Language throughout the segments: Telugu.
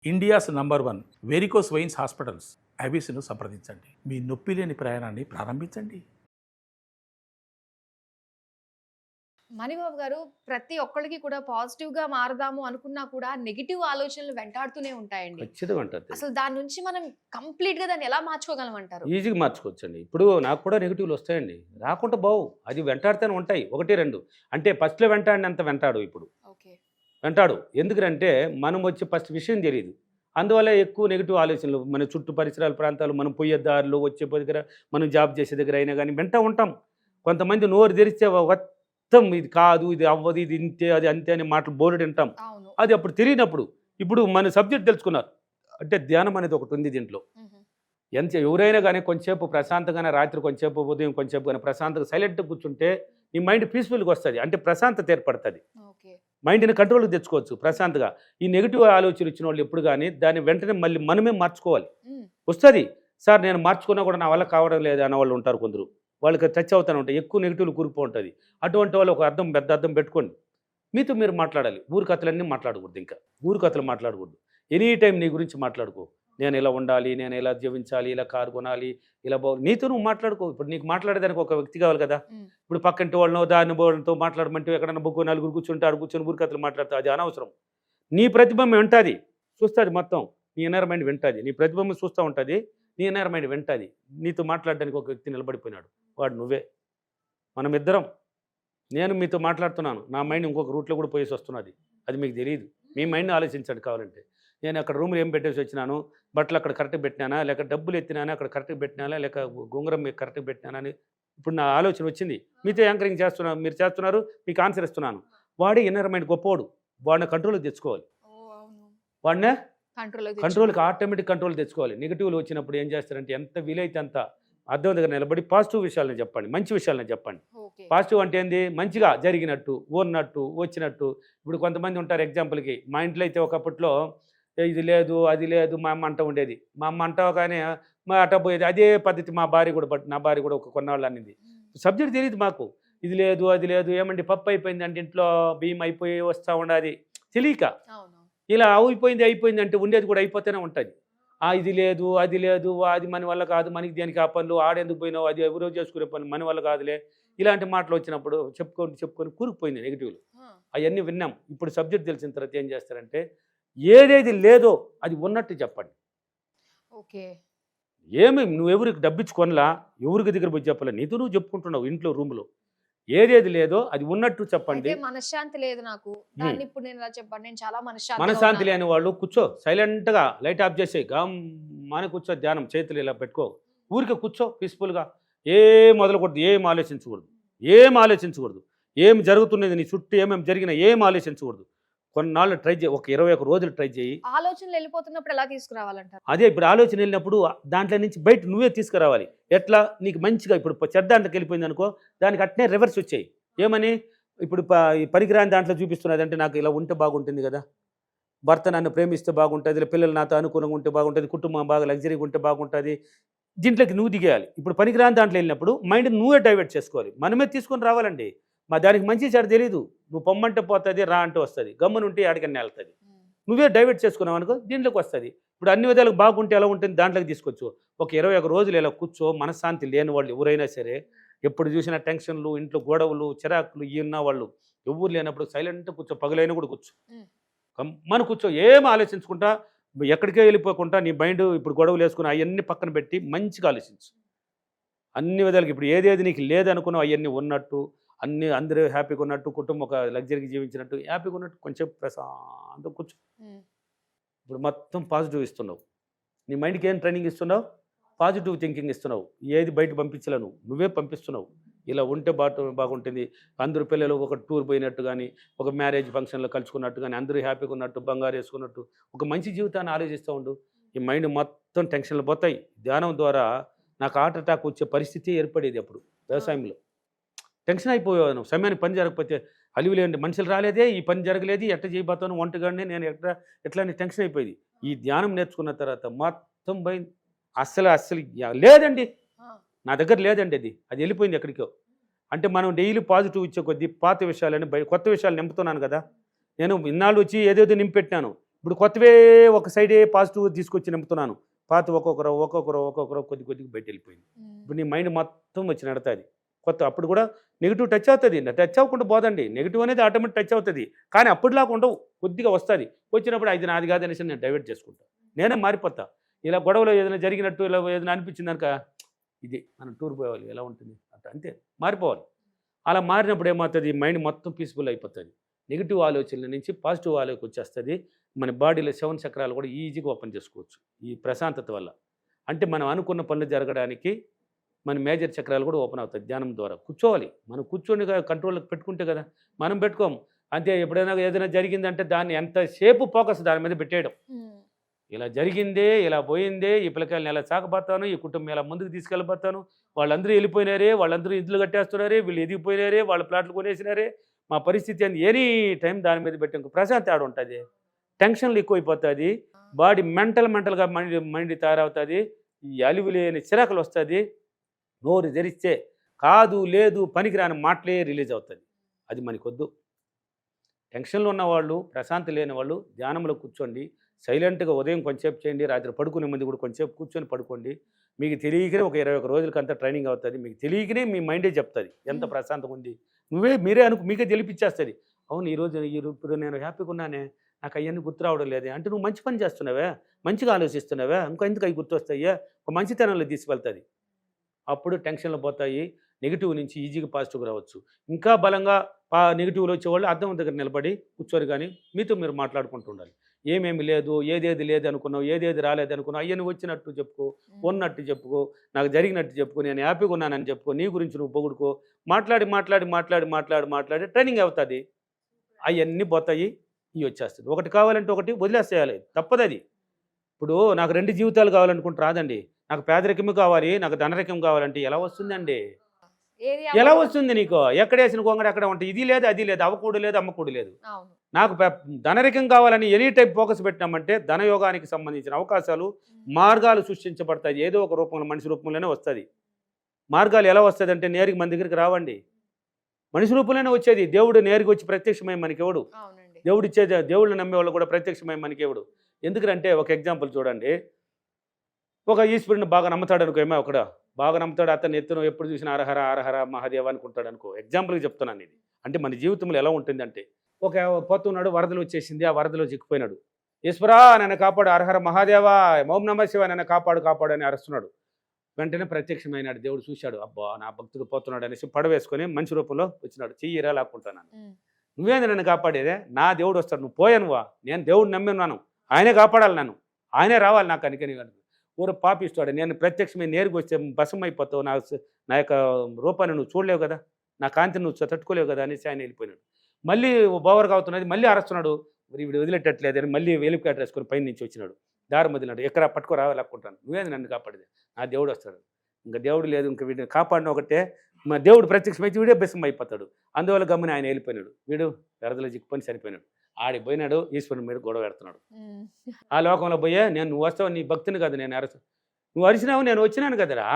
India's number 1 varicose veins hospitals ఐబీసీను సంప్రదించండి. మీ నొప్పి లేని ప్రయాణాన్ని ప్రారంభించండి. మణిబాబు గారు, ప్రతి ఒక్కళ్ళకి కూడా పాజిటివ్‌గా మారదాము అనుకున్నా కూడా నెగెటివ్ ఆలోచనలు వెంటాడుతూనే ఉంటాయండి. ఖచ్చితంగా ఉంటుంది. అసలు దాని నుంచి మనం కంప్లీట్‌గా దాన్ని ఎలా మార్చుకోగలం అంటారు? ఈజీగా మార్చుకోవచ్చండి. ఇప్పుడు నాకు కూడా నెగిటివ్‌లు వస్తాయండి. రాకుండా బావు. అది వెంటాడుతూనే ఉంటాయి. 1, 2 అంటే ఫస్ట్‌లో వెంటాడినంత వెంటాడు ఇప్పుడు. ఓకే. వెంటాడు. ఎందుకంటే మనం వచ్చే ఫస్ట్ విషయం తెలీదు. అందువల్ల ఎక్కువ నెగిటివ్ ఆలోచనలు మన చుట్టూ పరిసరాల ప్రాంతాలు, మనం పోయే దారిలో, వచ్చే దగ్గర, మనం జాబ్ చేసే దగ్గర అయినా కానీ వింటూ ఉంటాం. కొంతమంది నోరు తెరిస్తే మొత్తం ఇది కాదు, ఇది అవ్వదు, ఇది ఇంతే, అది అంతే అనే మాటలు బోలెడు వింటాం. అవును. అది అప్పుడు తెలియనప్పుడు ఇప్పుడు మన సబ్జెక్ట్ తెలుసుకున్నారు అంటే ధ్యానం అనేది ఒకటి ఉంది దీంట్లో. ఎవరైనా కానీ కొంచెంసేపు ప్రశాంతంగానే, రాత్రి కొంచెంసేపు, ఉదయం కొంచెంసేపు కానీ ప్రశాంతంగా సైలెంట్గా కూర్చుంటే నీ మైండ్ పీస్ఫుల్గా వస్తుంది. అంటే ప్రశాంతత ఏర్పడుతుంది. ఓకే. మైండ్ని కంట్రోల్కి తెచ్చుకోవచ్చు ప్రశాంతంగా. ఈ నెగిటివ్ ఆలోచనలు ఇచ్చిన వాళ్ళు ఎప్పుడు కానీ దాన్ని వెంటనే మళ్ళీ మనమే మార్చుకోవాలి. వస్తుంది సార్, నేను మార్చుకున్నా కూడా నా వల్ల కావడం లేదు అన్న వాళ్ళు ఉంటారు కొందరు. వాళ్ళకి టచ్ అవుతూనే ఉంటాయి, ఎక్కువ నెగిటివ్లు కూరుకుపో ఉంటుంది. అటువంటి వాళ్ళు ఒక అర్థం, పెద్ద అర్థం పెట్టుకోండి. మీతో మీరు మాట్లాడాలి. ఊరి కథలన్నీ మాట్లాడకూడదు. ఇంకా ఊరి కథలు మాట్లాడకూడదు. ఎనీ టైం నీ గురించి మాట్లాడుకో. నేను ఇలా ఉండాలి, నేను ఇలా జీవించాలి, ఇలా కారు కొనాలి, ఇలా నీతో నువ్వు మాట్లాడుకో. ఇప్పుడు నీకు మాట్లాడేదానికి ఒక వ్యక్తి కావాలి కదా. ఇప్పుడు పక్కంటి వాళ్ళనో దాని వాళ్ళతో మాట్లాడమంటే ఎక్కడన్నా బుక్కు నలుగురు కూర్చుంటారు, కూర్చొని ఊరి కథలు మాట్లాడతావు. అది అనవసరం. నీ ప్రతిబింబం వింటుంది, చూస్తుంది. మొత్తం నీ ఇన్నర్ మైండ్ వింటుంది. నీ ప్రతిబింబం చూస్తూ ఉంటుంది, నీ ఇన్నర్ మైండ్ వింటుంది. నీతో మాట్లాడడానికి ఒక వ్యక్తి నిలబడిపోయినాడు, వాడు నువ్వే. మనమిద్దరం. నేను మీతో మాట్లాడుతున్నాను, నా మైండ్ ఇంకొక రూట్లో కూడా పోయేసి వస్తున్నది. అది మీకు తెలియదు. మీ మైండ్ని ఆలోచించండి కావాలంటే. నేను అక్కడ రూమ్లో ఏం పెట్టేసి వచ్చినాను, బట్టలు అక్కడ కరెక్ట్గా పెట్టినానా, లేక డబ్బులు ఎత్తినానా అక్కడ కరెక్ట్గా పెట్టినానా, లేక గుంగరం మీకు కరెక్ట్గా పెట్టినానా అని ఇప్పుడు నా ఆలోచన వచ్చింది. మీతో యాంకరింగ్ చేస్తున్నాను, మీరు చేస్తున్నారు, మీకు ఆన్సర్ ఇస్తున్నాను. వాడే ఇన్నర్ మైండ్ గొప్పవాడు. వాడిని కంట్రోల్కి తెచ్చుకోవాలి. వాడినే కంట్రోల్కి ఆటోమేటిక్ కంట్రోల్ తెచ్చుకోవాలి. నెగిటివ్లు వచ్చినప్పుడు ఏం చేస్తారంటే ఎంత వీలైతే అంత అర్థం దగ్గర నిలబడి పాజిటివ్ విషయాలను చెప్పండి, మంచి విషయాలను చెప్పండి. పాజిటివ్ అంటే ఏంది, మంచిగా జరిగినట్టు, ఉన్నట్టు, వచ్చినట్టు. ఇప్పుడు కొంతమంది ఉంటారు, ఎగ్జాంపుల్కి మా ఇంట్లో అయితే ఒకప్పట్లో ఇది లేదు, అది లేదు, మా అమ్మ అంట ఉండేది. మా అమ్మ అంటావు కానీ మా అట్ట పోయేది. అదే పద్ధతి మా భార్య కూడా, నా భార్య కూడా ఒక కొన్నాళ్ళు అనింది. సబ్జెక్ట్ తెలియదు మాకు. ఇది లేదు, అది లేదు, ఏమంటే పప్పు అయిపోయింది అంటే ఇంట్లో బియ్యం అయిపోయి వస్తూ ఉండాలి, తెలియక ఇలా అయిపోయింది అంటే ఉండేది కూడా అయిపోతూనే ఉంటుంది. ఇది లేదు, అది లేదు, అది మన వల్ల కాదు, మనకి దేనికి ఆ పనులు, ఆడేందుకు పోయినావు, అది ఎవరో చేసుకునే పనులు, మన వల్ల కాదులే, ఇలాంటి మాటలు వచ్చినప్పుడు చెప్పుకొని కూరుకుపోయింది నెగిటివ్లు. అవన్నీ విన్నాం. ఇప్పుడు సబ్జెక్ట్ తెలిసిన తర్వాత ఏం చేస్తారంటే ఏదేది లేదో అది ఉన్నట్టు చెప్పండి. ఓకే. ఏమి నువ్వెవరికి డబ్బిచ్చుకొనలా, ఎవరికి దగ్గర పోయి చెప్పాలి, నీతో నువ్వు చెప్పుకుంటున్నావు ఇంట్లో రూమ్లో. ఏదేది లేదో అది ఉన్నట్టు చెప్పండి. మనశ్శాంతి లేదు నాకు, దాన్ని ఇప్పుడు నేను ఇలా చెప్పండి, నేను చాలా మనశ్శాంతి లేని వాళ్ళు కూర్చో, సైలెంట్గా లైట్ ఆఫ్ చేసి మన కూర్చో, ధ్యానం చేతులు ఇలా పెట్టుకో, ఊరికే కూర్చో పీస్ఫుల్గా. ఏం మొదలుకూడదు, ఏం ఆలోచించకూడదు. ఏం జరుగుతున్నది నీ చుట్టూ, ఏమేమి జరిగినా ఏం ఆలోచించకూడదు. కొన్నాళ్ళు ట్రై చేయి, ఒక 21 రోజులు ట్రై చేయి. ఆలోచనలు వెళ్ళిపోతున్నప్పుడు ఎలా తీసుకురావాలంటారు? అదే ఇప్పుడు ఆలోచన వెళ్ళినప్పుడు దాంట్లో నుంచి బయట నువ్వే తీసుకురావాలి. ఎట్లా, నీకు మంచిగా ఇప్పుడు చెడ్డ దాంట్లోకి వెళ్ళిపోయింది అనుకో, దానికి అట్నే రివర్స్ వచ్చాయి. ఏమని, ఇప్పుడు ఈ పనికిరాని దాంట్లో చూపిస్తున్నది అంటే నాకు ఇలా ఉంటే బాగుంటుంది కదా, భర్త నన్ను ప్రేమిస్తే బాగుంటుంది, పిల్లలు నాతో అనుకూలంగా ఉంటే బాగుంటుంది, కుటుంబం బాగా లగ్జరీగా ఉంటే బాగుంటుంది. దీంట్లోకి నువ్వు దిగేయాలి. ఇప్పుడు పనికిరాని దాంట్లో వెళ్ళినప్పుడు మైండ్ నువ్వే డైవర్ట్ చేసుకోవాలి, మనమే తీసుకొని రావాలండి. దానికి మంచి చెడు తెలీదు. నువ్వు పొమ్మంటే పోతుంది, రా అంటే వస్తుంది, గమ్మునుంటే ఆడికన్నా వెళ్తుంది. నువ్వే డైవర్ట్ చేసుకున్నావు అనుకో, దీంట్లోకి వస్తుంది. ఇప్పుడు అన్ని విధాలకు బాగుంటే ఎలా ఉంటుంది, దాంట్లోకి తీసుకొచ్చు. ఒక 21 రోజులు ఇలా కూర్చో. మనశ్శాంతి లేని వాళ్ళు ఎవరైనా సరే, ఎప్పుడు చూసినా టెన్షన్లు, ఇంట్లో గొడవలు, చిరాకులు ఇవి ఉన్న వాళ్ళు ఎవరు లేనప్పుడు సైలెంట్గా కూర్చో. పగలైనా కూడా కూర్చో, మన కూర్చో. ఏం ఆలోచించుకుంటా, ఎక్కడికే వెళ్ళిపోకుండా నీ మైండ్ ఇప్పుడు గొడవలు వేసుకుని అవన్నీ పక్కన పెట్టి మంచిగా ఆలోచించు. అన్ని విధాలకి ఇప్పుడు ఏదేది నీకు లేదనుకున్నావు అవన్నీ ఉన్నట్టు, అందరూ హ్యాపీగా ఉన్నట్టు, కుటుంబం ఒక లగ్జరీగా జీవించినట్టు హ్యాపీగా ఉన్నట్టు కొంచెం ప్రశాంతంగా కూర్చో. ఇప్పుడు మొత్తం పాజిటివ్ ఇస్తున్నావు. నీ మైండ్కి ఏం ట్రైనింగ్ ఇస్తున్నావు, పాజిటివ్ థింకింగ్ ఇస్తున్నావు. ఏది బయట పంపించలేను, నువ్వే పంపిస్తున్నావు. ఇలా ఉంటే బాగుంటుంది. అందరూ పిల్లలు ఒక టూర్ పోయినట్టు కానీ, ఒక మ్యారేజ్ ఫంక్షన్లో కలుసుకున్నట్టు కానీ, అందరూ హ్యాపీగా ఉన్నట్టు, బంగారు వేసుకున్నట్టు ఒక మంచి జీవితాన్ని ఆలోచిస్తూ ఉండు. ఈ మైండ్ మొత్తం టెన్షన్లు పోతాయి. ధ్యానం ద్వారా నాకు హార్ట్ అటాక్ వచ్చే పరిస్థితి ఏర్పడేది. అప్పుడు వ్యవసాయంలో టెన్షన్ అయిపోయాను. సమయానికి పని జరగకపోతే అలివిలేండి, మనుషులు రాలేదే, ఈ పని జరగలేదు, ఎట్లా చేయబోతాను, వంటగాడిని నేను ఎట్లా అని టెన్షన్ అయిపోయింది. ఈ ధ్యానం నేర్చుకున్న తర్వాత మొత్తం పోయింది. అస్సలు లేదండి, నా దగ్గర లేదండి. అది వెళ్ళిపోయింది ఎక్కడికో. అంటే మనం డైలీ పాజిటివ్ ఇచ్చే కొద్దీ పాత విషయాలని కొత్త విషయాలు నింపుతున్నాను కదా. నేను ఇన్నాళ్ళు వచ్చి ఏదేదో నింపెట్టినాను. ఇప్పుడు కొత్తవే ఒక సైడే పాజిటివ్ తీసుకొచ్చి నింపుతున్నాను. పాత ఒక్కొక్కరు కొద్ది కొద్దిగా బయట వెళ్ళిపోయింది. ఇప్పుడు నీ మైండ్ మొత్తం వచ్చి నడుతుంది కొత్త. అప్పుడు కూడా నెగిటివ్ టచ్ అవుతుంది, టచ్ అవ్వకుండా పోదండి. నెగిటివ్ అనేది ఆటోమేటిక్ టచ్ అవుతుంది, కానీ అప్పుడులాగా ఉండవు, కొద్దిగా వస్తుంది. వచ్చినప్పుడు అది నాది కాదు అనేసి నేను డైవర్ట్ చేసుకుంటా, నేనే మారిపోతా. ఇలా గొడవలో ఏదైనా జరిగినట్టు ఇలా ఏదైనా అనిపించింది కనుక ఇది మనం టూర్ పోవాలి ఎలా ఉంటుంది అట్లా, అంతే మారిపోవాలి. అలా మారినప్పుడు ఏమవుతుంది, మైండ్ మొత్తం పీస్ఫుల్ అయిపోతుంది. నెగిటివ్ ఆలోచనల నుంచి పాజిటివ్ ఆలోచన వచ్చేస్తుంది. మన బాడీలో 7 చక్రాలు కూడా ఈజీగా ఓపెన్ చేసుకోవచ్చు ఈ ప్రశాంతత వల్ల. అంటే మనం అనుకున్న పనులు జరగడానికి మన మేజర్ చక్రాలు కూడా ఓపెన్ అవుతాయి ధ్యానం ద్వారా. కూర్చోవాలి, మనం కూర్చొని కంట్రోల్కి పెట్టుకుంటే కదా, మనం పెట్టుకోము అంతే. ఎప్పుడైనా ఏదైనా జరిగిందంటే దాన్ని ఎంతసేపు ఫోకస్ దాని మీద పెట్టేయడం. ఇలా జరిగిందే, ఇలా పోయిందే, ఈ పిల్లకాయలను ఎలా సాగబోతాను, ఈ కుటుంబం ఎలా ముందుకు తీసుకెళ్ళిపోతాను, వాళ్ళందరూ వెళ్ళిపోయినారే, వాళ్ళందరూ ఇల్లు కట్టేస్తున్నారే, వీళ్ళు ఎదిగిపోయినారే, వాళ్ళ ప్లాట్లు కొనేసినారే, మా పరిస్థితి అని ఎనీ టైం దాని మీద పెట్టి ప్రశాంతత ఆడ ఉంటుంది. టెన్షన్లు ఎక్కువైపోతుంది, బాడీ మెంటల్గా మైండ్ తయారవుతుంది, ఈ అలివి లేని చిరాకులు వస్తుంది. నోరు తెరిస్తే కాదు లేదు పనికిరాని మాటలే రిలీజ్ అవుతుంది. అది మనకొద్దు. టెన్షన్లో ఉన్నవాళ్ళు, ప్రశాంతి లేని వాళ్ళు ధ్యానంలో కూర్చోండి, సైలెంట్గా ఉదయం కొంచెంసేపు చేయండి, రాత్రి పడుకునే ముందు కూడా కొంచెంసేపు కూర్చొని పడుకోండి. మీకు తెలియకనే ఒక 21 రోజులకి అంతా ట్రైనింగ్ అవుతుంది. మీకు తెలియకనే మీ మైండే చెప్తుంది ఎంత ప్రశాంతంగా ఉంది. మీరే మీకే తెలిపించేస్తుంది. అవును ఇప్పుడు నేను హ్యాపీగా ఉన్నానే, నాకు అవన్నీ గుర్తు రావడం లేదే అంటే నువ్వు మంచి పని చేస్తున్నావే, మంచిగా ఆలోచిస్తున్నావే, ఇంకా ఎందుకు అవి గుర్తొస్తాయా, ఒక మంచితనంలో తీసుకెళ్తుంది. అప్పుడు టెన్షన్లు పోతాయి, నెగిటివ్ నుంచి ఈజీగా పాజిటివ్గా రావచ్చు. ఇంకా బలంగా నెగిటివ్లో వచ్చేవాళ్ళు అద్దం దగ్గర నిలబడి కూర్చోరు, కానీ మీతో మీరు మాట్లాడుకుంటూ ఉండాలి. ఏమేమి లేదు, ఏదేది లేదు అనుకున్నావు, ఏదేది రాలేదు అనుకున్నావు, అయ్యా నువ్వు వచ్చినట్టు చెప్పుకో, ఉన్నట్టు చెప్పుకో, నాకు జరిగినట్టు చెప్పుకో, నేను హ్యాపీగా ఉన్నానని చెప్పుకో, నీ గురించి నువ్వు పొగుడుకో. మాట్లాడి ట్రైనింగ్ అవుతుంది. అవన్నీ పోతాయి, ఇవి వచ్చేస్తుంది. ఒకటి కావాలంటే ఒకటి వదిలేసేయాలి, తప్పదు అది. ఇప్పుడు నాకు 2 జీవితాలు కావాలనుకుంటే రాదండి. నాకు పేదరికము కావాలి, నాకు ధనరికం కావాలంటే ఎలా వస్తుందండి? ఎలా వస్తుంది నీకు? ఎక్కడేసిన కొంగడ ఎక్కడ ఉంటుంది, ఇది లేదు అది లేదు, అవ్వకూడు లేదు అమ్మకూడు లేదు. నాకు ధనరికం కావాలని ఎనీ టైం ఫోకస్ పెట్టినామంటే ధనయోగానికి సంబంధించిన అవకాశాలు, మార్గాలు సృష్టించబడతాయి. ఏదో ఒక రూపంలో, మనిషి రూపంలోనే వస్తుంది. మార్గాలు ఎలా వస్తుంది అంటే నేరుగా మన దగ్గరికి రావండి, మనిషి రూపంలోనే వచ్చేది. దేవుడు నేరుగా వచ్చి ప్రత్యక్షమై మనకెవడు, దేవుడు ఇచ్చేది, దేవుళ్ళు నమ్మే వాళ్ళు కూడా ప్రత్యక్షమై మనకెవడు. ఎందుకంటే ఒక ఎగ్జాంపుల్ చూడండి, ఒక ఈశ్వరుని బాగా నమ్ముతాడు అనుకో, ఏమో ఒకడు బాగా నమ్ముతాడు, అతను ఎత్తును ఎప్పుడు చూసినా అరహర అరహర మహాదేవ అనుకుంటాడు అనుకో. ఎగ్జాంపుల్కి చెప్తున్నాను ఇది. అంటే మన జీవితంలో ఎలా ఉంటుందంటే, ఒక పోతున్నాడు, వరదలు వచ్చేసింది, ఆ వరదలో చిక్కిపోయినాడు. ఈశ్వరా నన్ను కాపాడు, అరహర మహాదేవ ఓం నమః శివాయ నన్ను కాపాడు అని అరుస్తున్నాడు. వెంటనే ప్రత్యక్షమైనాడు దేవుడు, చూశాడు, అబ్బా నా భక్తుడు పోతున్నాడు అనేసి పడవేసుకొని మనిషి రూపంలో వచ్చినాడు. చెయ్యిరా లాక్కుంటాను, నువ్వేంది నన్ను కాపాడేదే, నా దేవుడు వస్తాడు, నువ్వు పోయానువా, నేను దేవుడు నమ్మి ఉన్నాను, ఆయనే కాపాడాలి నన్ను, ఆయనే రావాలి నాకు అనికని. ఊరు పాపిస్తాడు, నేను ప్రత్యక్షమే నేరుగా వస్తే భస్మం అయిపోతావు, నా యొక్క రూపాన్ని నువ్వు చూడలేవు కదా, నా కాంతిని నువ్వు తట్టుకోలేవు కదా అనేసి ఆయన వెళ్ళిపోయినాడు. మళ్ళీ బోవర్గా అవుతున్నది, మళ్ళీ అరుస్తున్నాడు, వీడు వదిలేటట్లేదు అని మళ్ళీ హెలికాప్టర్ వేసుకొని పైన నుంచి వచ్చినాడు. దారి మధ్యనాడు, ఎక్కడ పట్టుకో రావాలనుకుంటాను, నువ్వేంది నన్ను కాపాడేది, నా దేవుడు వస్తాడు. ఇంకా దేవుడు లేదు, ఇంకా వీడిని కాపాడిన ఒకటే, మా దేవుడు ప్రత్యక్షమైతే వీడే భస్మం అయిపోతాడు. అందువల్ల గమ్మున ఆయన వెళ్ళిపోయినాడు. వీడు వరదలో చిక్కుకొని సరిపోయినాడు. ఆడికి పోయినాడు, ఈశ్వరుని మీద గొడవ పెడుతున్నాడు. ఆ లోకంలో పోయే, నువ్వు వస్తావు, నీ భక్తిని కదా నేను నువ్వు అరిచినావు, నేను వచ్చినాను కదరా,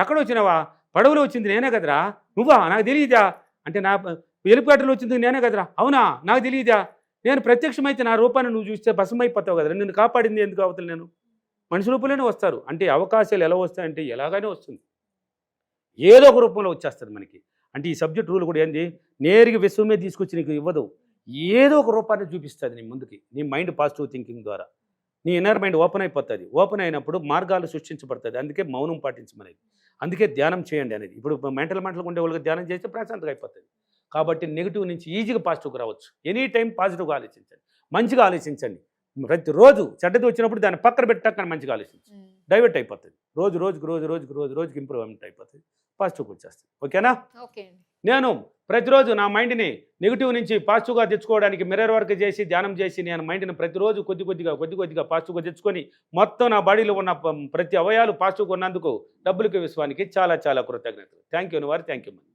ఎక్కడ వచ్చినావా, పడవలో వచ్చింది నేనే కదరా, నువ్వా నాకు తెలియదా అంటే, నా హెలికాప్టర్లో వచ్చింది నేనే కదరా, అవునా నాకు తెలియదా, నేను ప్రత్యక్షమైతే నా రూపాన్ని నువ్వు చూస్తే భస్మైపోతావు కదరా, నిన్ను కాపాడింది ఎందుకు అవతల నేను. మనిషి రూపంలోనే వస్తారు. అంటే అవకాశాలు ఎలా వస్తాయంటే ఎలాగైనా వస్తుంది, ఏదో ఒక రూపంలో వచ్చేస్తుంది మనకి. అంటే ఈ సబ్జెక్ట్ రూల్ కూడా ఏంది, నేరుగా విశ్వమే తీసుకొచ్చి నీకు ఇవ్వదు, ఏదో ఒక రూపాన్ని చూపిస్తుంది నీ ముందుకి. నీ మైండ్ పాజిటివ్ థింకింగ్ ద్వారా నీ ఇన్నర్ మైండ్ ఓపెన్ అయిపోతుంది. ఓపెన్ అయినప్పుడు మార్గాలు సృష్టించబడుతుంది. అందుకే మౌనం పాటించమనేది, అందుకే ధ్యానం చేయండి అనేది. ఇప్పుడు మెంటల్ ఉండే వాళ్ళకి ధ్యానం చేస్తే ప్రశాంతంగా అయిపోతుంది. కాబట్టి నెగిటివ్ నుంచి ఈజీగా పాజిటివ్గా రావచ్చు. ఎనీ టైం పాజిటివ్గా ఆలోచించండి, మంచిగా ఆలోచించండి. ప్రతిరోజు చెడ్డది వచ్చినప్పుడు దాన్ని పక్కన పెట్టాక మంచిగా ఆలోచించండి, డైవర్ట్ అయిపోతుంది. రోజుకి ఇంప్రూవ్మెంట్ అయిపోతుంది, పాజిటివ్గా వచ్చేస్తుంది. ఓకేనా? నేను ప్రతిరోజు నా మైండ్ని నెగిటివ్ నుంచి పాజిటివ్గా తెచ్చుకోవడానికి మిర్రర్ వర్క్ చేసి ధ్యానం చేసి నేను మైండ్ని ప్రతిరోజు కొద్ది కొద్దిగా పాజిటివ్గా తెచ్చుకొని మొత్తం నా బాడీలో ఉన్న ప్రతి అవయాలు పాజిటివ్గా ఉన్నందుకు డబ్బులకి విశ్వానికి చాలా కృతజ్ఞతలు. Thank you.